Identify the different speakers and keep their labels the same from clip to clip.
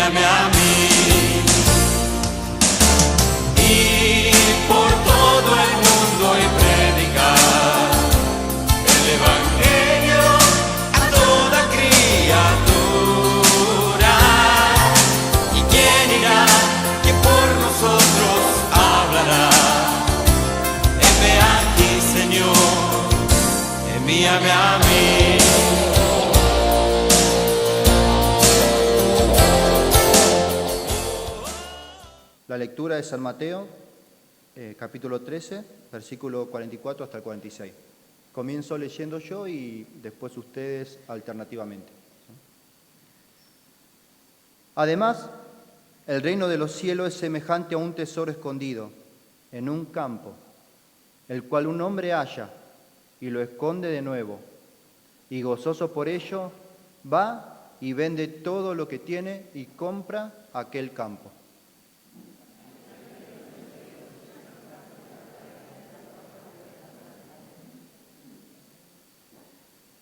Speaker 1: envíame a mí. Y por todo el mundo y predicar el Evangelio a toda criatura. ¿Y quién irá? Que por nosotros hablará. Heme aquí, Señor, envíame a mí.
Speaker 2: La lectura de San Mateo, capítulo 13, versículo 44 hasta el 46. Comienzo leyendo yo y después ustedes alternativamente. Además, el reino de los cielos es semejante a un tesoro escondido en un campo, el cual un hombre halla y lo esconde de nuevo, y gozoso por ello va y vende todo lo que tiene y compra aquel campo.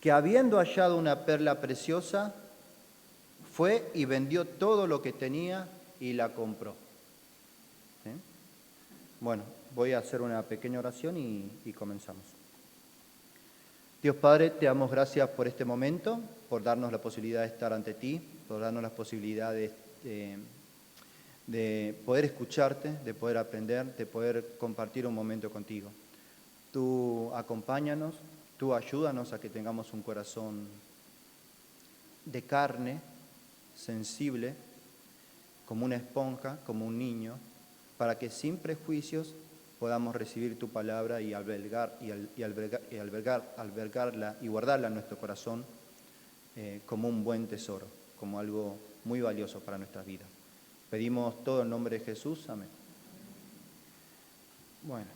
Speaker 2: Que habiendo hallado una perla preciosa, fue y vendió todo lo que tenía y la compró. ¿Sí? Bueno, voy a hacer una pequeña oración y comenzamos. Dios Padre, te damos gracias por este momento, por darnos la posibilidad de estar ante ti, por darnos la posibilidad de poder escucharte, de poder aprender, de poder compartir un momento contigo. Tú acompáñanos. Tú ayúdanos a que tengamos un corazón de carne, sensible, como una esponja, como un niño, para que sin prejuicios podamos recibir tu palabra y albergarla y guardarla en nuestro corazón como un buen tesoro, como algo muy valioso para nuestras vidas. Pedimos todo en nombre de Jesús. Amén. Bueno.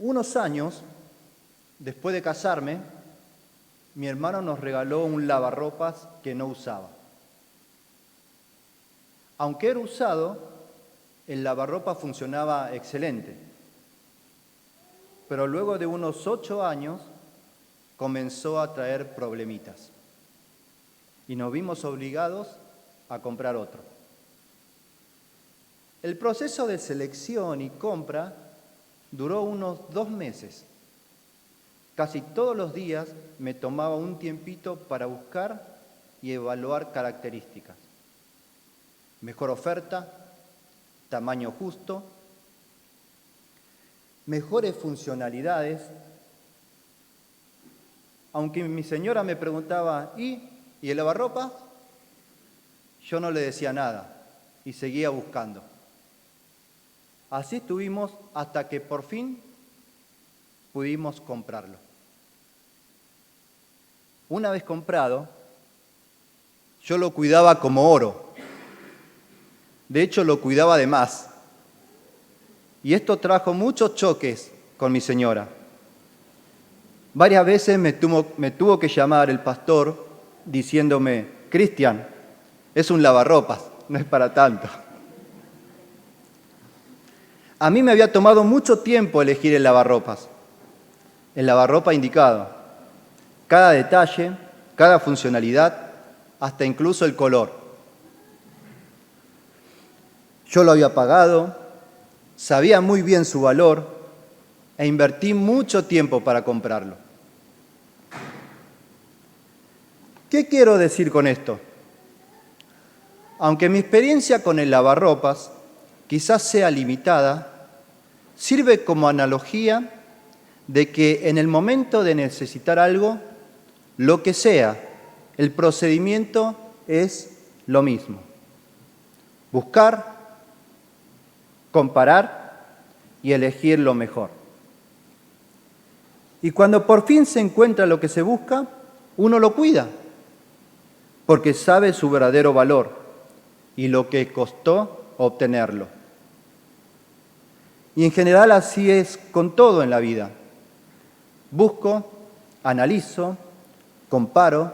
Speaker 2: Unos años, después de casarme, mi hermano nos regaló un lavarropas que no usaba. Aunque era usado, el lavarropas funcionaba excelente. Pero luego de unos 8 años, comenzó a traer problemitas. Y nos vimos obligados a comprar otro. El proceso de selección y compra duró unos 2 meses. Casi todos los días me tomaba un tiempito para buscar y evaluar características. Mejor oferta, tamaño justo, mejores funcionalidades. Aunque mi señora me preguntaba, ¿y el lavarropas? Yo no le decía nada y seguía buscando. Así estuvimos hasta que por fin pudimos comprarlo. Una vez comprado, yo lo cuidaba como oro. De hecho, lo cuidaba de más. Y esto trajo muchos choques con mi señora. Varias veces me tuvo que llamar el pastor diciéndome, Cristian, es un lavarropas, no es para tanto. A mí me había tomado mucho tiempo elegir el lavarropa indicado. Cada detalle, cada funcionalidad, hasta incluso el color. Yo lo había pagado, sabía muy bien su valor e invertí mucho tiempo para comprarlo. ¿Qué quiero decir con esto? Aunque mi experiencia con el lavarropas quizás sea limitada, sirve como analogía de que en el momento de necesitar algo, lo que sea, el procedimiento es lo mismo. Buscar, comparar y elegir lo mejor. Y cuando por fin se encuentra lo que se busca, uno lo cuida, porque sabe su verdadero valor y lo que costó obtenerlo. Y en general así es con todo en la vida. Busco, analizo, comparo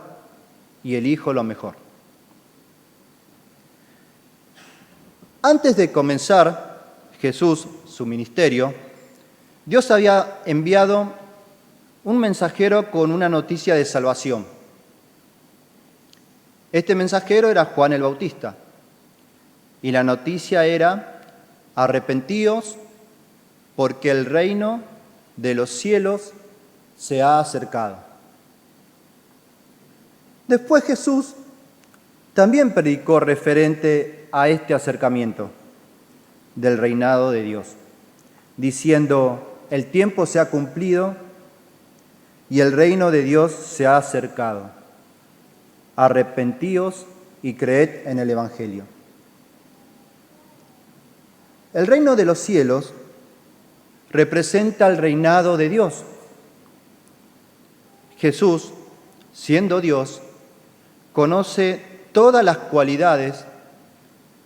Speaker 2: y elijo lo mejor. Antes de comenzar Jesús su ministerio, Dios había enviado un mensajero con una noticia de salvación. Este mensajero era Juan el Bautista, y la noticia era: arrepentíos, porque el reino de los cielos se ha acercado. Después Jesús también predicó referente a este acercamiento del reinado de Dios, diciendo: el tiempo se ha cumplido y el reino de Dios se ha acercado. Arrepentíos y creed en el Evangelio. El reino de los cielos representa el reinado de Dios. Jesús, siendo Dios, conoce todas las cualidades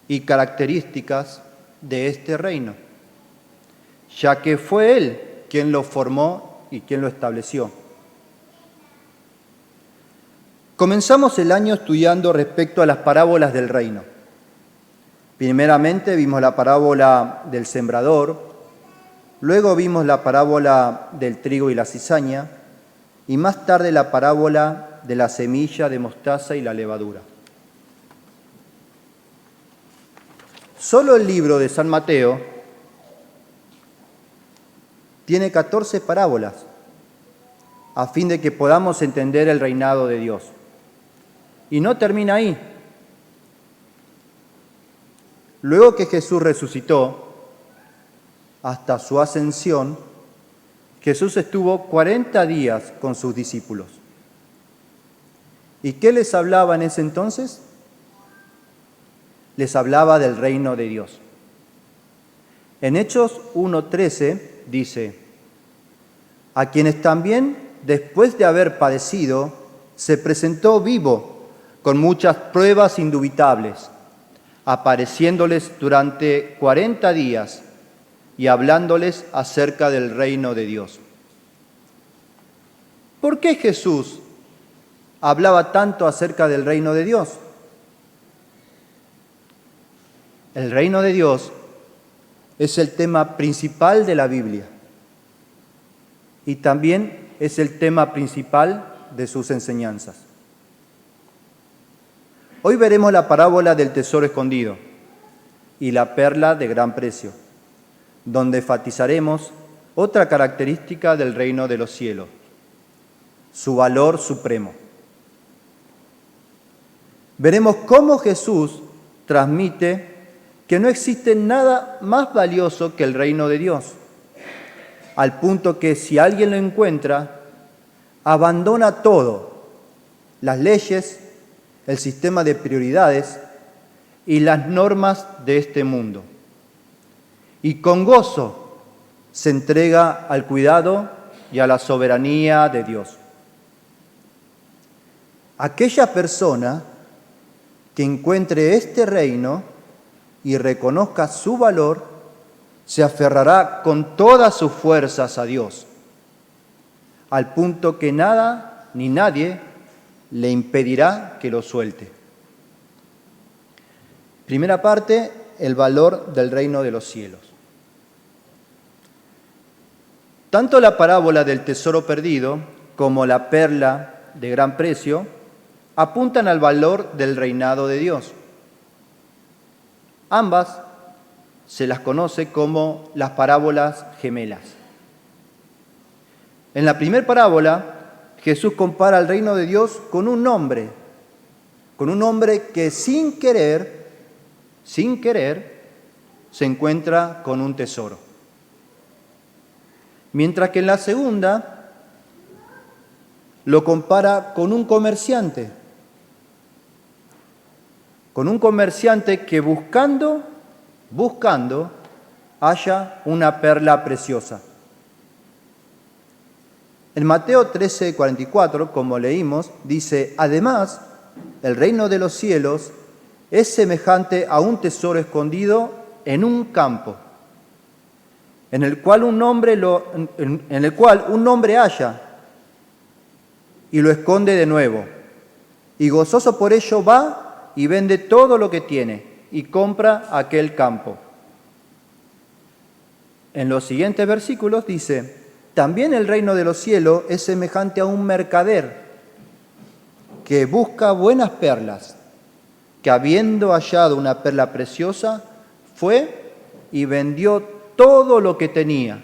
Speaker 2: y características de este reino, ya que fue Él quien lo formó y quien lo estableció. Comenzamos el año estudiando respecto a las parábolas del reino. Primeramente vimos la parábola del sembrador, luego vimos la parábola del trigo y la cizaña, y más tarde la parábola de la semilla de mostaza y la levadura. Solo el libro de San Mateo tiene 14 parábolas, a fin de que podamos entender el reinado de Dios. Y no termina ahí. Luego que Jesús resucitó, hasta su ascensión, Jesús estuvo 40 días con sus discípulos. ¿Y qué les hablaba en ese entonces? Les hablaba del reino de Dios. En Hechos 1:13 dice: a quienes también, después de haber padecido, se presentó vivo con muchas pruebas indubitables, apareciéndoles durante 40 días y hablándoles acerca del reino de Dios. ¿Por qué Jesús hablaba tanto acerca del reino de Dios? El reino de Dios es el tema principal de la Biblia y también es el tema principal de sus enseñanzas. Hoy veremos la parábola del tesoro escondido y la perla de gran precio, donde enfatizaremos otra característica del reino de los cielos: su valor supremo. Veremos cómo Jesús transmite que no existe nada más valioso que el reino de Dios, al punto que si alguien lo encuentra, abandona todo: las leyes, el sistema de prioridades y las normas de este mundo, y con gozo se entrega al cuidado y a la soberanía de Dios. Aquella persona que encuentre este reino y reconozca su valor, se aferrará con todas sus fuerzas a Dios, al punto que nada ni nadie le impedirá que lo suelte. Primera parte, el valor del reino de los cielos. Tanto la parábola del tesoro perdido como la perla de gran precio apuntan al valor del reinado de Dios. Ambas se las conoce como las parábolas gemelas. En la primera parábola, Jesús compara el reino de Dios con un hombre que sin querer, se encuentra con un tesoro. Mientras que en la segunda lo compara con un comerciante que buscando, halla una perla preciosa. En Mateo 13:44, como leímos, dice: además, el reino de los cielos es semejante a un tesoro escondido en un campo, en el cual un hombre halla y lo esconde de nuevo, y gozoso por ello va y vende todo lo que tiene y compra aquel campo. En los siguientes versículos dice, también el reino de los cielos es semejante a un mercader que busca buenas perlas, que habiendo hallado una perla preciosa, fue y vendió todo lo que tenía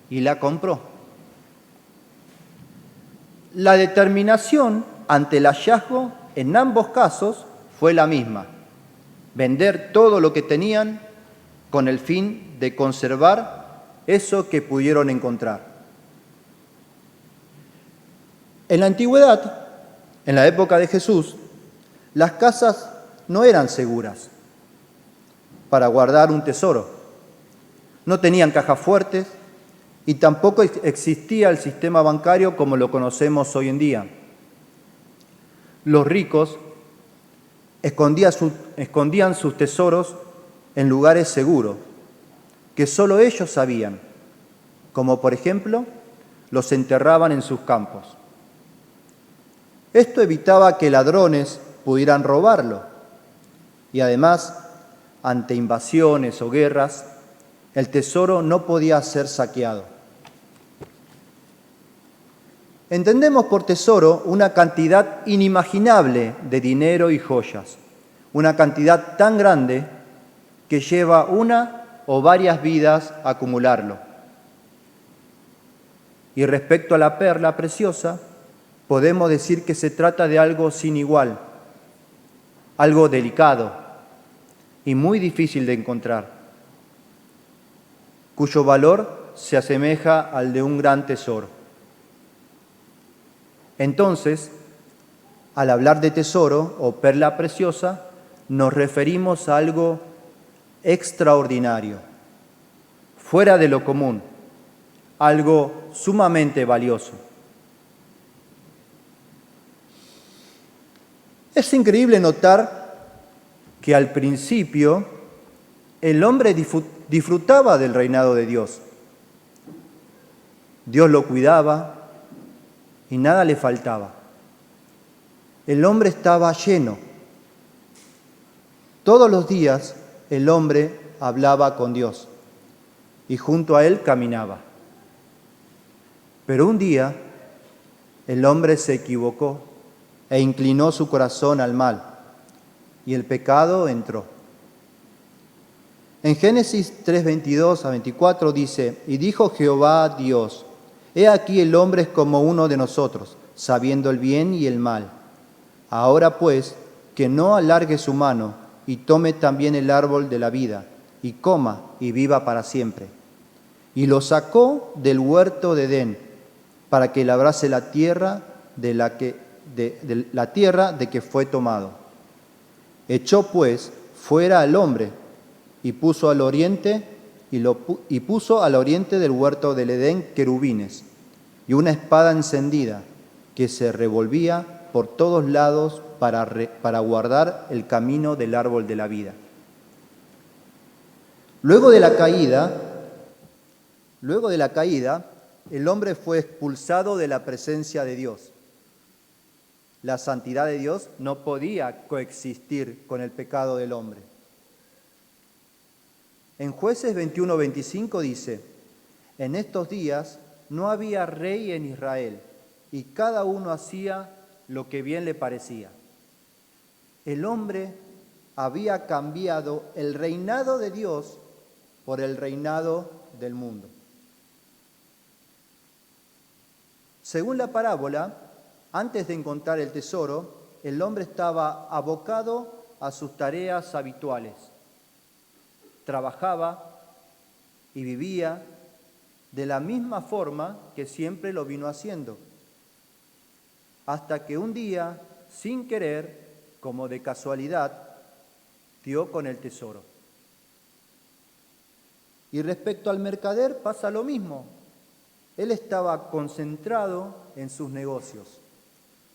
Speaker 2: y la compró. La determinación ante el hallazgo en ambos casos fue la misma: vender todo lo que tenían con el fin de conservar eso que pudieron encontrar. En la antigüedad, en la época de Jesús, las casas no eran seguras para guardar un tesoro. No tenían cajas fuertes y tampoco existía el sistema bancario como lo conocemos hoy en día. Los ricos escondían sus tesoros en lugares seguros que solo ellos sabían, como por ejemplo los enterraban en sus campos. Esto evitaba que ladrones pudieran robarlo y además, ante invasiones o guerras, el tesoro no podía ser saqueado. Entendemos por tesoro una cantidad inimaginable de dinero y joyas, una cantidad tan grande que lleva una o varias vidas acumularlo. Y respecto a la perla preciosa, podemos decir que se trata de algo sin igual, algo delicado y muy difícil de encontrar, cuyo valor se asemeja al de un gran tesoro. Entonces, al hablar de tesoro o perla preciosa, nos referimos a algo extraordinario, fuera de lo común, algo sumamente valioso. Es increíble notar que al principio el hombre disfrutaba del reinado de Dios. Dios lo cuidaba y nada le faltaba. El hombre estaba lleno. Todos los días el hombre hablaba con Dios y junto a él caminaba. Pero un día el hombre se equivocó e inclinó su corazón al mal, y el pecado entró. En Génesis 3:22 a 24 dice, y dijo Jehová a Dios, he aquí el hombre es como uno de nosotros, sabiendo el bien y el mal. Ahora pues, que no alargue su mano y tome también el árbol de la vida, y coma y viva para siempre. Y lo sacó del huerto de Edén, para que labrase la tierra de que fue tomado. Echó pues fuera al hombre y puso al oriente del huerto del Edén querubines y una espada encendida que se revolvía por todos lados para guardar el camino del árbol de la vida. Luego de la caída, el hombre fue expulsado de la presencia de Dios. La santidad de Dios no podía coexistir con el pecado del hombre. En Jueces 21:25 dice, en estos días no había rey en Israel, y cada uno hacía lo que bien le parecía. El hombre había cambiado el reinado de Dios por el reinado del mundo. Según la parábola, antes de encontrar el tesoro, el hombre estaba abocado a sus tareas habituales. Trabajaba y vivía de la misma forma que siempre lo vino haciendo. Hasta que un día, sin querer, como de casualidad, dio con el tesoro. Y respecto al mercader pasa lo mismo. Él estaba concentrado en sus negocios.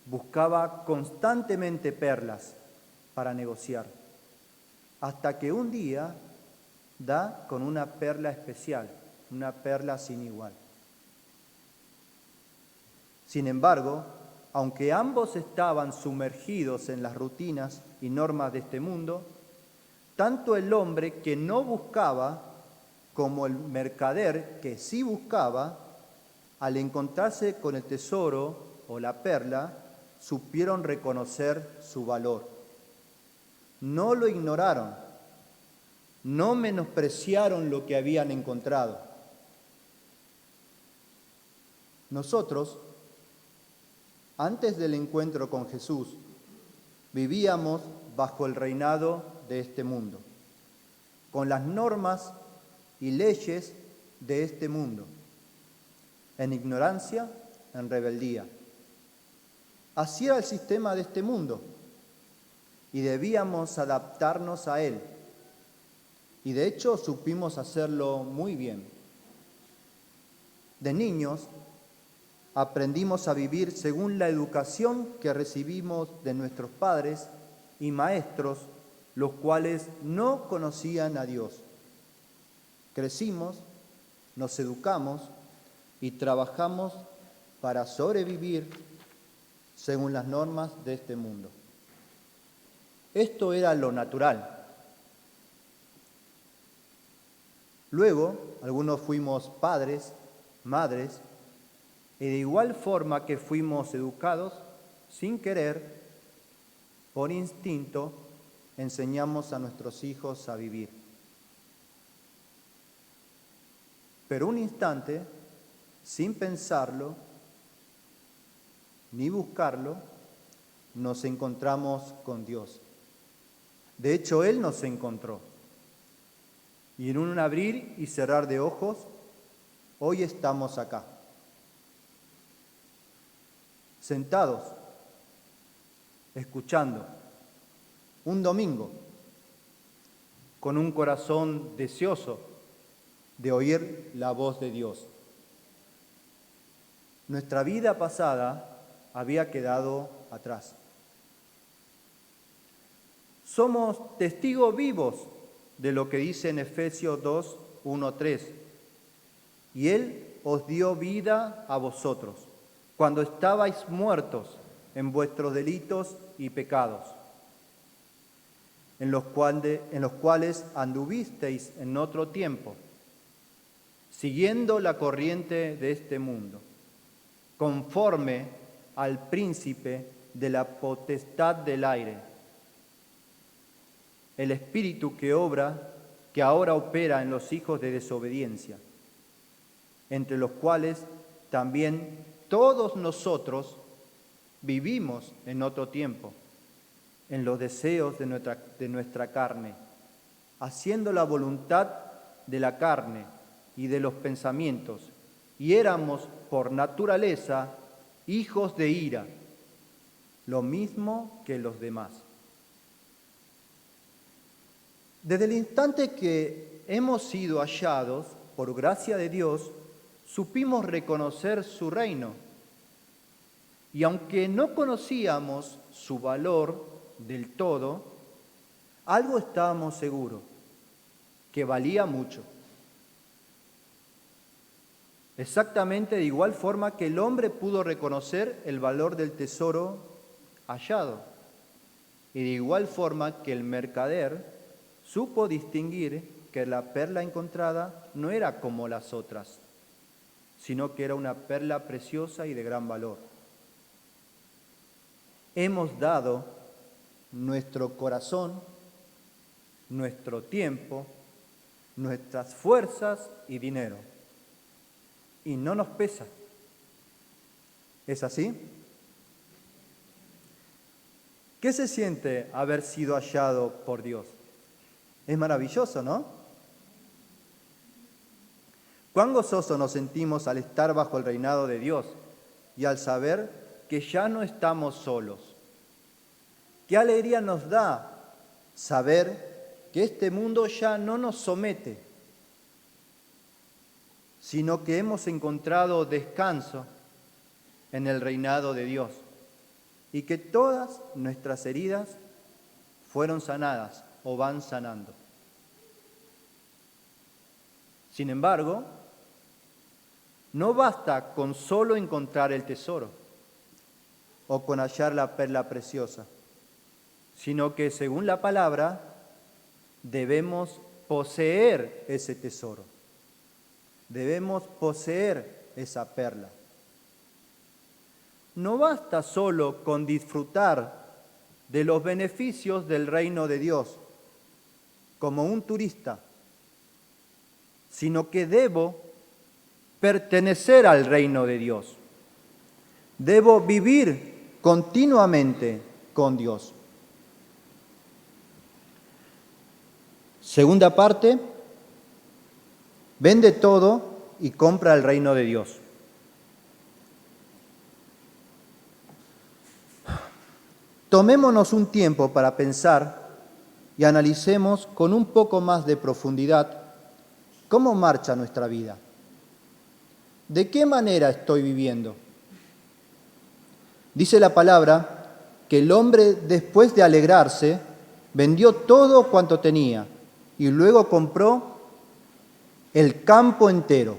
Speaker 2: Buscaba constantemente perlas para negociar, hasta que un día da con una perla especial, una perla sin igual. Sin embargo, aunque ambos estaban sumergidos en las rutinas y normas de este mundo, tanto el hombre que no buscaba como el mercader que sí buscaba, al encontrarse con el tesoro o la perla, supieron reconocer su valor. No lo ignoraron, no menospreciaron lo que habían encontrado. Nosotros, antes del encuentro con Jesús, vivíamos bajo el reinado de este mundo, con las normas y leyes de este mundo, en ignorancia, en rebeldía. Así era el sistema de este mundo y debíamos adaptarnos a él. Y de hecho supimos hacerlo muy bien. De niños aprendimos a vivir según la educación que recibimos de nuestros padres y maestros, los cuales no conocían a Dios. Crecimos, nos educamos y trabajamos para sobrevivir según las normas de este mundo. Esto era lo natural. Luego, algunos fuimos padres, madres, y de igual forma que fuimos educados, sin querer, por instinto, enseñamos a nuestros hijos a vivir. Pero un instante, sin pensarlo, ni buscarlo, nos encontramos con Dios. De hecho, Él nos encontró. Y en un abrir y cerrar de ojos, hoy estamos acá. Sentados, escuchando, un domingo, con un corazón deseoso de oír la voz de Dios. Nuestra vida pasada había quedado atrás. Somos testigos vivos de lo que dice en Efesios 2, 1, 3. Y Él os dio vida a vosotros, cuando estabais muertos en vuestros delitos y pecados, en los cuales anduvisteis en otro tiempo, siguiendo la corriente de este mundo, conforme al príncipe de la potestad del aire, el espíritu que ahora opera en los hijos de desobediencia, entre los cuales también todos nosotros vivimos en otro tiempo, en los deseos de nuestra carne, haciendo la voluntad de la carne y de los pensamientos, y éramos por naturaleza hijos de ira, lo mismo que los demás. Desde el instante que hemos sido hallados, por gracia de Dios, supimos reconocer su reino. Y aunque no conocíamos su valor del todo, algo estábamos seguros, que valía mucho. Exactamente de igual forma que el hombre pudo reconocer el valor del tesoro hallado. Y de igual forma que el mercader supo distinguir que la perla encontrada no era como las otras, sino que era una perla preciosa y de gran valor. Hemos dado nuestro corazón, nuestro tiempo, nuestras fuerzas y dinero. Y no nos pesa. ¿Es así? ¿Qué se siente haber sido hallado por Dios? Es maravilloso, ¿no? Cuán gozoso nos sentimos al estar bajo el reinado de Dios y al saber que ya no estamos solos. Qué alegría nos da saber que este mundo ya no nos somete, sino que hemos encontrado descanso en el reinado de Dios y que todas nuestras heridas fueron sanadas o van sanando. Sin embargo, no basta con solo encontrar el tesoro o con hallar la perla preciosa, sino que, según la palabra, debemos poseer ese tesoro. Debemos poseer esa perla. No basta solo con disfrutar de los beneficios del reino de Dios como un turista, sino que debo pertenecer al reino de Dios. Debo vivir continuamente con Dios. Segunda parte, vende todo y compra el reino de Dios. Tomémonos un tiempo para pensar y analicemos con un poco más de profundidad cómo marcha nuestra vida. ¿De qué manera estoy viviendo? Dice la palabra que el hombre, después de alegrarse, vendió todo cuanto tenía y luego compró el campo entero.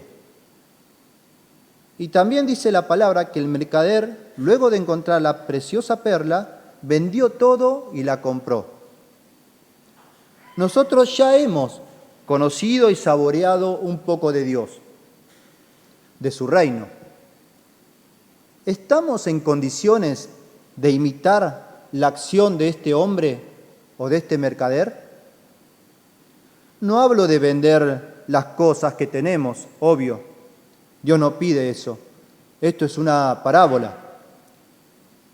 Speaker 2: Y también dice la palabra que el mercader, luego de encontrar la preciosa perla, vendió todo y la compró. Nosotros ya hemos conocido y saboreado un poco de Dios, de su reino. ¿Estamos en condiciones de imitar la acción de este hombre o de este mercader? No hablo de vender las cosas que tenemos, obvio. Dios no pide eso. Esto es una parábola.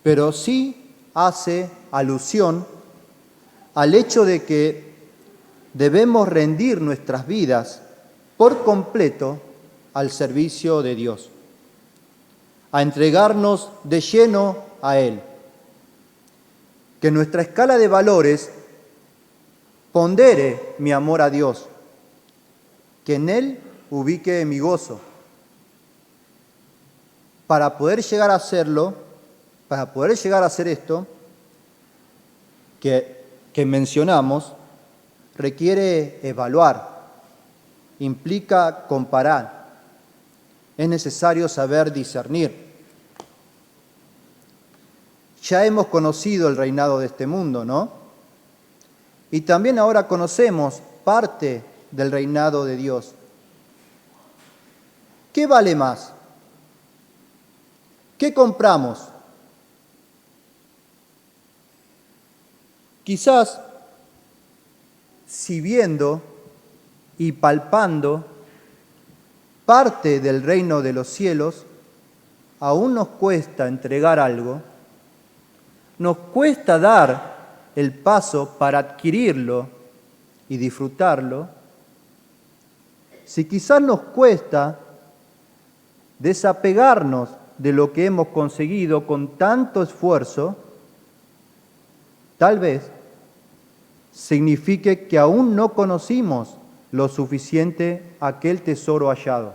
Speaker 2: Pero sí hace alusión al hecho de que debemos rendir nuestras vidas por completo al servicio de Dios, a entregarnos de lleno a Él. Que nuestra escala de valores pondere mi amor a Dios, que en Él ubique mi gozo. Para poder llegar a hacerlo, para poder llegar a hacer esto que mencionamos, requiere evaluar, implica comparar, es necesario saber discernir. Ya hemos conocido el reinado de este mundo, ¿no? Y también ahora conocemos parte del reinado de Dios. ¿Qué vale más? ¿Qué compramos? Quizás, si viendo y palpando parte del reino de los cielos, aún nos cuesta entregar algo, nos cuesta dar el paso para adquirirlo y disfrutarlo, si quizás nos cuesta desapegarnos de lo que hemos conseguido con tanto esfuerzo, tal vez signifique que aún no conocimos lo suficiente aquel tesoro hallado.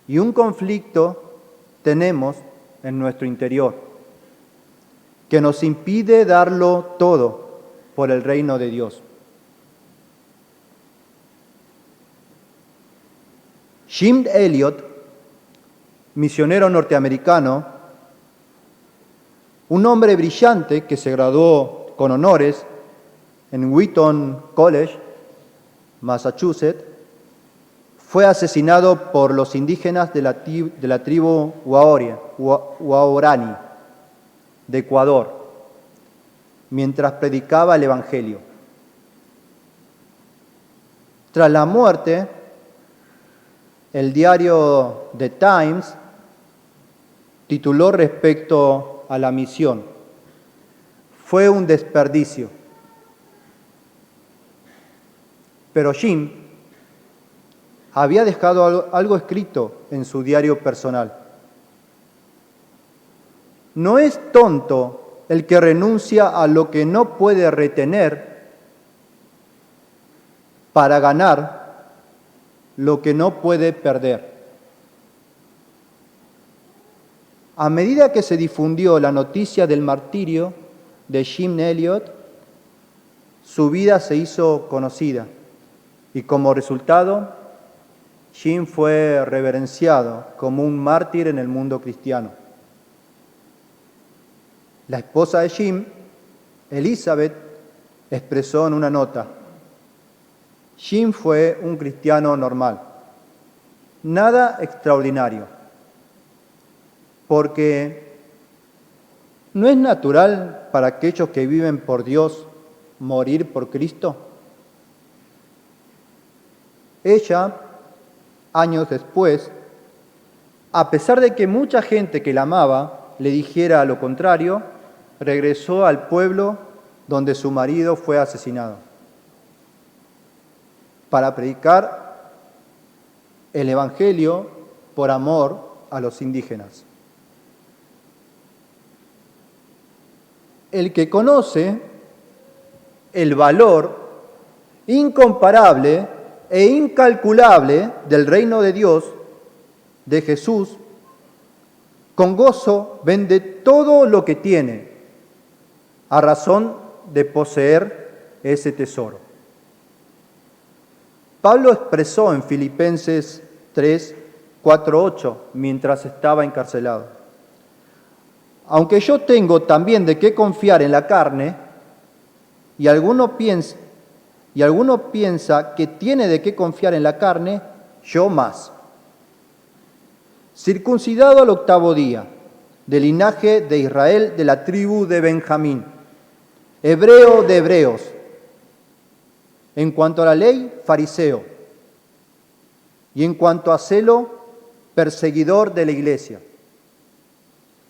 Speaker 2: Y un conflicto tenemos en nuestro interior que nos impide darlo todo por el reino de Dios. Jim Elliot, misionero norteamericano, un hombre brillante que se graduó con honores en Wheaton College, Massachusetts, fue asesinado por los indígenas de la tribu Waorani de Ecuador, mientras predicaba el Evangelio. Tras la muerte, el diario The Times tituló respecto a la misión: fue un desperdicio. Pero Jim había dejado algo escrito en su diario personal. No es tonto el que renuncia a lo que no puede retener para ganar lo que no puede perder. A medida que se difundió la noticia del martirio de Jim Elliot, su vida se hizo conocida y como resultado, Jim fue reverenciado como un mártir en el mundo cristiano. La esposa de Jim, Elizabeth, expresó en una nota: Jim fue un cristiano normal, nada extraordinario, porque ¿no es natural para aquellos que viven por Dios morir por Cristo? Ella, años después, a pesar de que mucha gente que la amaba le dijera lo contrario, regresó al pueblo donde su marido fue asesinado para predicar el Evangelio por amor a los indígenas. El que conoce el valor incomparable e incalculable del reino de Dios, de Jesús, con gozo vende todo lo que tiene a razón de poseer ese tesoro. Pablo expresó en Filipenses 3, 4, 8, mientras estaba encarcelado: aunque yo tengo también de qué confiar en la carne, y alguno piensa que tiene de qué confiar en la carne, yo más. Circuncidado al 8º día, del linaje de Israel, de la tribu de Benjamín, hebreo de hebreos, en cuanto a la ley, fariseo, y en cuanto a celo, perseguidor de la iglesia,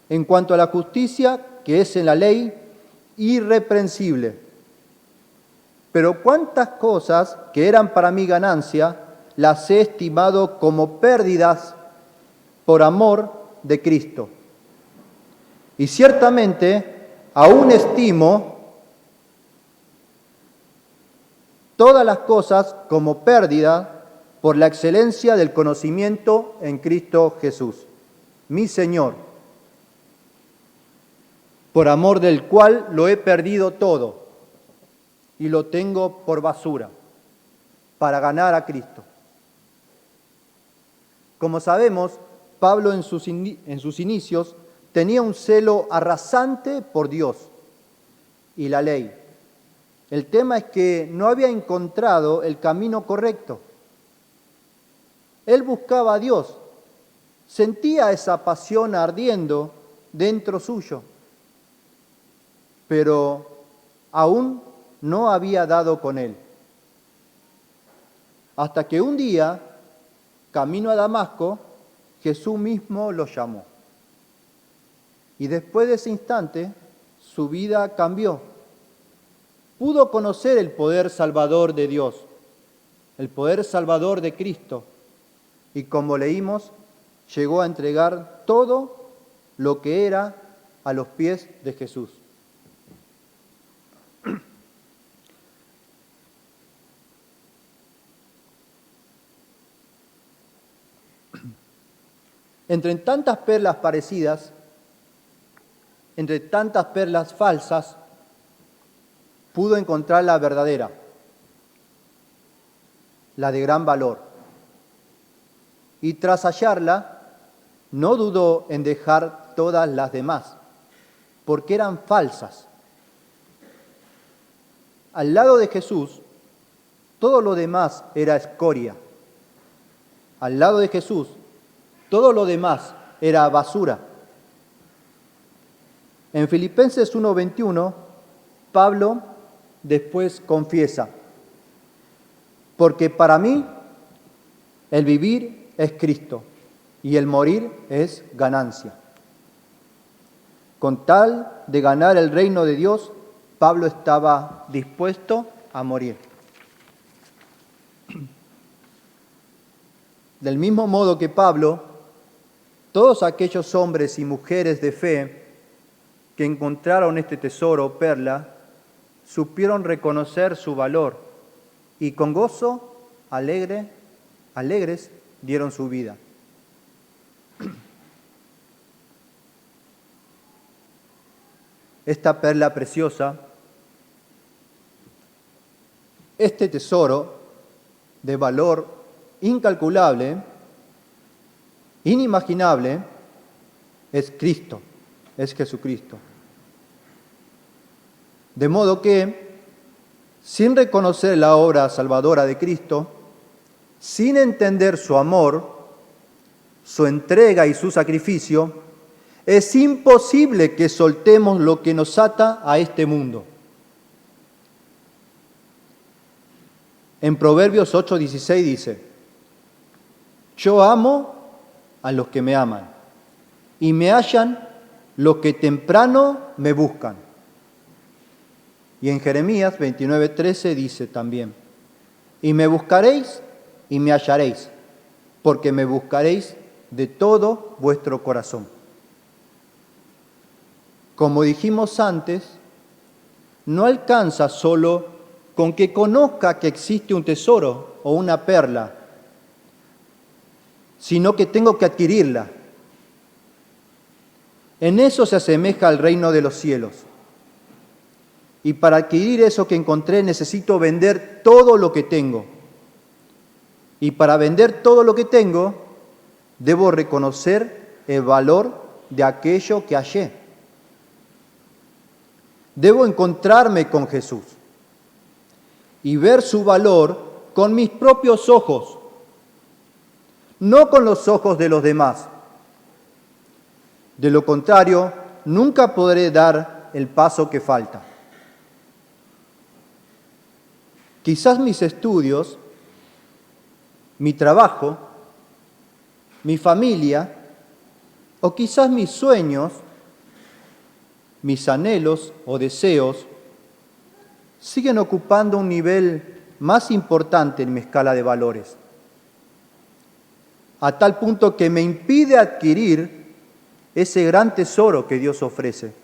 Speaker 2: en cuanto a la justicia que es en la ley, irreprensible. Pero cuántas cosas que eran para mi ganancia, las he estimado como pérdidas por amor de Cristo. Y ciertamente aún estimo todas las cosas como pérdida por la excelencia del conocimiento en Cristo Jesús, mi Señor, por amor del cual lo he perdido todo y lo tengo por basura para ganar a Cristo. Como sabemos, Pablo en sus inicios tenía un celo arrasante por Dios y la ley. El tema es que no había encontrado el camino correcto. Él buscaba a Dios, sentía esa pasión ardiendo dentro suyo, pero aún no había dado con él. Hasta que un día, camino a Damasco, Jesús mismo lo llamó. Y después de ese instante, su vida cambió. Pudo conocer el poder salvador de Dios, el poder salvador de Cristo. Y como leímos, llegó a entregar todo lo que era a los pies de Jesús. Entre tantas perlas parecidas, entre tantas perlas falsas, pudo encontrar la verdadera, la de gran valor. Y tras hallarla, no dudó en dejar todas las demás, porque eran falsas. Al lado de Jesús, todo lo demás era escoria. Al lado de Jesús, todo lo demás era basura. En Filipenses 1:21, Pablo después confiesa: porque para mí el vivir es Cristo y el morir es ganancia. Con tal de ganar el reino de Dios, Pablo estaba dispuesto a morir. Del mismo modo que Pablo, todos aquellos hombres y mujeres de fe que encontraron este tesoro, perla, supieron reconocer su valor y con gozo, alegres, dieron su vida. Esta perla preciosa, este tesoro de valor incalculable, inimaginable, es Cristo, es Jesucristo. De modo que sin reconocer la obra salvadora de Cristo, sin entender su amor, su entrega y su sacrificio, es imposible que soltemos lo que nos ata a este mundo. En Proverbios 8:16 dice: yo amo a los que me aman, y me hallan los que temprano me buscan. Y en Jeremías 29:13 dice también: y me buscaréis y me hallaréis, porque me buscaréis de todo vuestro corazón. Como dijimos antes, no alcanza solo con que conozca que existe un tesoro o una perla, sino que tengo que adquirirla. En eso se asemeja al reino de los cielos. Y para adquirir eso que encontré necesito vender todo lo que tengo. Y para vender todo lo que tengo, debo reconocer el valor de aquello que hallé. Debo encontrarme con Jesús y ver su valor con mis propios ojos, no con los ojos de los demás. De lo contrario, nunca podré dar el paso que falta. Quizás mis estudios, mi trabajo, mi familia, o quizás mis sueños, mis anhelos o deseos, siguen ocupando un nivel más importante en mi escala de valores, a tal punto que me impide adquirir ese gran tesoro que Dios ofrece.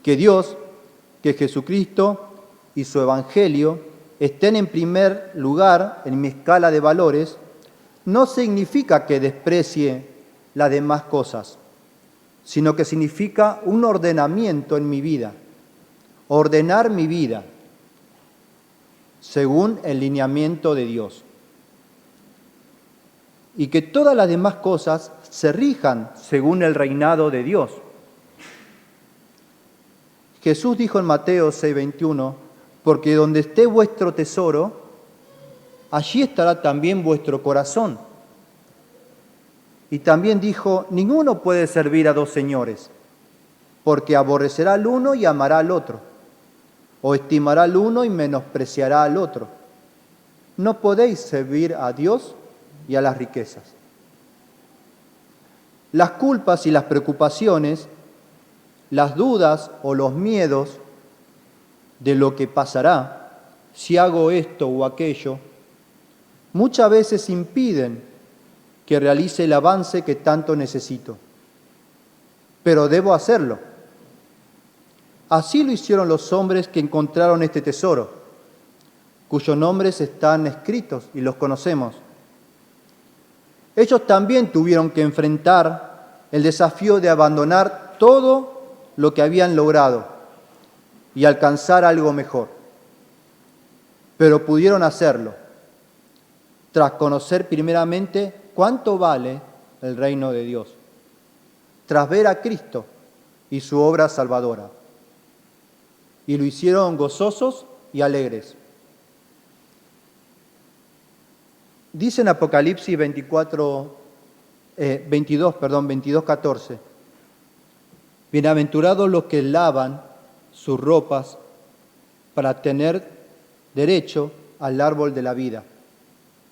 Speaker 2: Que Dios, que Jesucristo y su Evangelio estén en primer lugar en mi escala de valores, no significa que desprecie las demás cosas, sino que significa un ordenamiento en mi vida, ordenar mi vida según el lineamiento de Dios. Y que todas las demás cosas se rijan según el reinado de Dios. Jesús dijo en Mateo 6:21, porque donde esté vuestro tesoro, allí estará también vuestro corazón. Y también dijo, ninguno puede servir a dos señores, porque aborrecerá al uno y amará al otro, o estimará al uno y menospreciará al otro. No podéis servir a Dios y a las riquezas. Las culpas y las preocupaciones, las dudas o los miedos de lo que pasará si hago esto o aquello, muchas veces impiden que realice el avance que tanto necesito. Pero debo hacerlo. Así lo hicieron los hombres que encontraron este tesoro, cuyos nombres están escritos y los conocemos. Ellos también tuvieron que enfrentar el desafío de abandonar todo lo que habían logrado y alcanzar algo mejor. Pero pudieron hacerlo, tras conocer primeramente cuánto vale el reino de Dios, tras ver a Cristo y su obra salvadora. Y lo hicieron gozosos y alegres. Dice en Apocalipsis 22:14, bienaventurados los que lavan sus ropas para tener derecho al árbol de la vida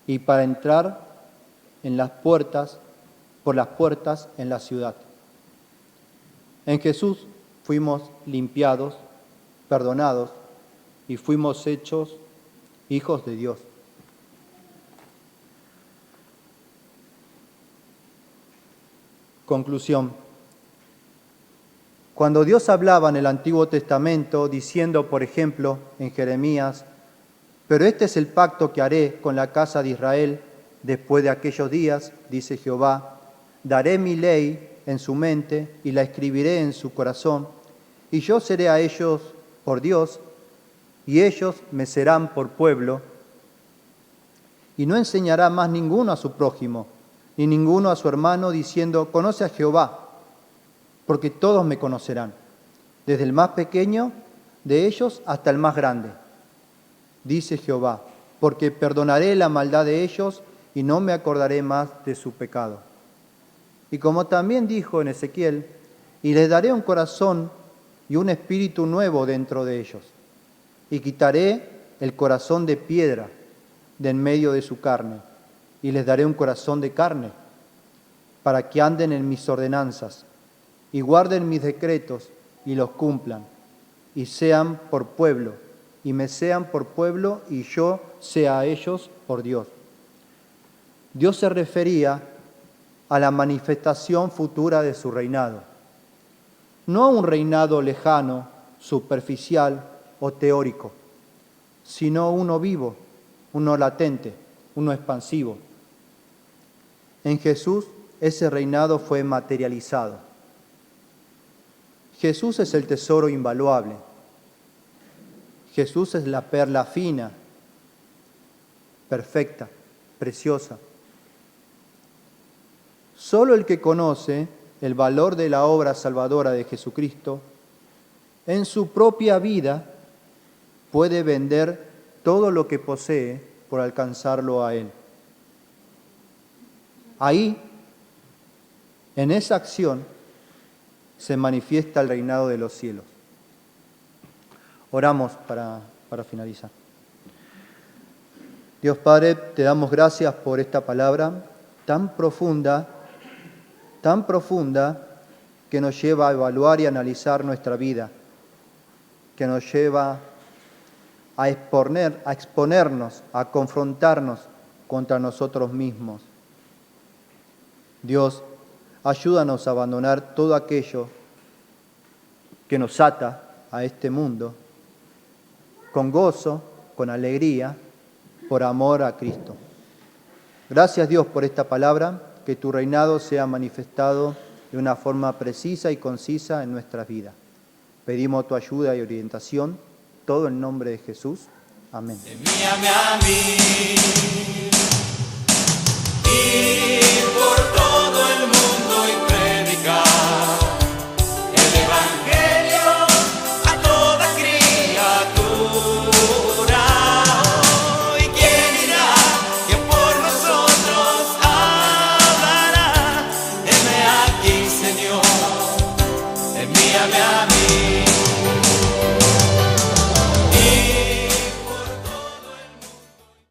Speaker 2: y para entrar por las puertas en la ciudad. En Jesús fuimos limpiados, perdonados y fuimos hechos hijos de Dios. Conclusión. Cuando Dios hablaba en el Antiguo Testamento diciendo, por ejemplo, en Jeremías, pero este es el pacto que haré con la casa de Israel después de aquellos días, dice Jehová, daré mi ley en su mente y la escribiré en su corazón, y yo seré a ellos por Dios, y ellos me serán por pueblo, y no enseñará más ninguno a su prójimo, ni ninguno a su hermano, diciendo, conoce a Jehová, porque todos me conocerán, desde el más pequeño de ellos hasta el más grande, dice Jehová, porque perdonaré la maldad de ellos y no me acordaré más de su pecado. Y como también dijo en Ezequiel, y les daré un corazón y un espíritu nuevo dentro de ellos, y quitaré el corazón de piedra de en medio de su carne, y les daré un corazón de carne, para que anden en mis ordenanzas, y guarden mis decretos, y los cumplan, y sean por pueblo, y me sean por pueblo, y yo sea a ellos por Dios. Dios se refería a la manifestación futura de su reinado, no a un reinado lejano, superficial o teórico, sino uno vivo, uno latente, uno expansivo. En Jesús ese reinado fue materializado. Jesús es el tesoro invaluable. Jesús es la perla fina, perfecta, preciosa. Solo el que conoce el valor de la obra salvadora de Jesucristo en su propia vida puede vender todo lo que posee por alcanzarlo a Él. Ahí, en esa acción, se manifiesta el reinado de los cielos. Oramos para finalizar. Dios Padre, te damos gracias por esta palabra tan profunda que nos lleva a evaluar y analizar nuestra vida, que nos lleva a exponernos, a confrontarnos contra nosotros mismos. Dios, ayúdanos a abandonar todo aquello que nos ata a este mundo, con gozo, con alegría, por amor a Cristo. Gracias, Dios, por esta palabra, que tu reinado sea manifestado de una forma precisa y concisa en nuestras vidas. Pedimos tu ayuda y orientación, todo en nombre de Jesús. Amén.
Speaker 1: Envíame a mí, ir por todo el mundo y predicar el Evangelio a toda criatura. ¿Y quién irá? ¿Quién por nosotros hablará? Heme aquí, Señor, envíame a mí.